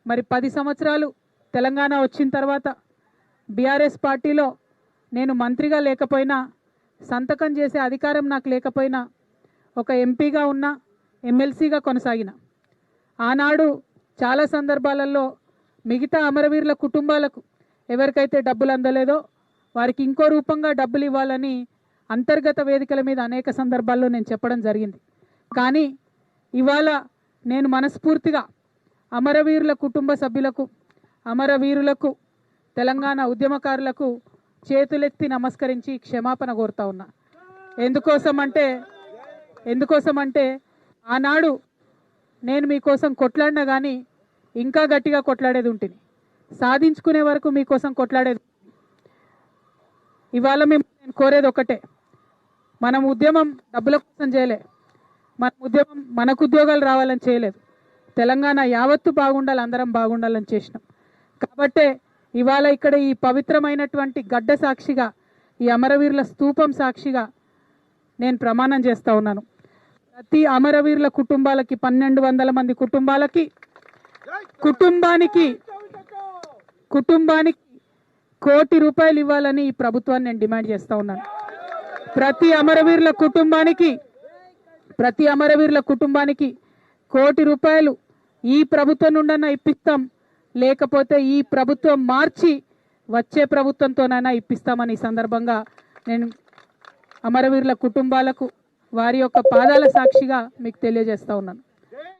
మరి 10 సంవత్సరాలు తెలంగాణ వచ్చిన తర్వాత బీఆర్ఎస్ పార్టీలో నేను మంత్రిగా లేకపోయినా, సంతకం చేసే అధికారం నాకు లేకపోయినా, ఒక ఎంపీగా ఉన్న, ఎమ్మెల్సీగా కొనసాగిన. ఆనాడు చాలా సందర్భాలలో మిగతా అమరవీరుల కుటుంబాలకు ఎవరికైతే డబ్బులు అందలేదో వారికి ఇంకో రూపంగా డబ్బులు ఇవ్వాలని అంతర్గత వేదికల మీద అనేక సందర్భాల్లో నేను చెప్పడం జరిగింది. కానీ ఇవాళ నేను మనస్ఫూర్తిగా అమరవీరుల కుటుంబ సభ్యులకు, అమరవీరులకు, తెలంగాణ ఉద్యమకారులకు చేతులెత్తి నమస్కరించి క్షమాపణ కోరుతా ఉన్నా. ఎందుకోసమంటే ఆనాడు నేను మీకోసం కొట్లాడినా కానీ ఇంకా గట్టిగా కొట్లాడేది ఉంటుంది, సాధించుకునే వరకు మీకోసం కొట్లాడేది. ఇవాళ నేను కోరేది ఒకటే, మనం ఉద్యమం డబ్బుల కోసం చేయలే, మన ఉద్యమం మనకు ఉద్యోగాలు రావాలని చేయలేదు, తెలంగాణ యావత్తు బాగుండాలి, అందరం బాగుండాలని చేసినాం. కాబట్టే ఇవాళ ఇక్కడ ఈ పవిత్రమైనటువంటి గడ్డ సాక్షిగా, ఈ అమరవీరుల స్తూపం సాక్షిగా నేను ప్రమాణం చేస్తూ ఉన్నాను. ప్రతి అమరవీరుల కుటుంబాలకి 1200 మంది కుటుంబానికి కుటుంబానికి ₹1 కోటి ఇవ్వాలని ఈ ప్రభుత్వాన్ని నేను డిమాండ్ చేస్తూ ఉన్నాను. ప్రతి అమరవీరుల కుటుంబానికి ₹1 కోటి ఈ ప్రభుత్వం నుండన్నా ఇప్పిస్తాం, లేకపోతే ఈ ప్రభుత్వం మార్చి వచ్చే ప్రభుత్వంతోనైనా ఇప్పిస్తామని ఈ సందర్భంగా నేను అమరవీరుల కుటుంబాలకు వారి యొక్క పాదాల సాక్షిగా మీకు తెలియజేస్తా ఉన్నాను.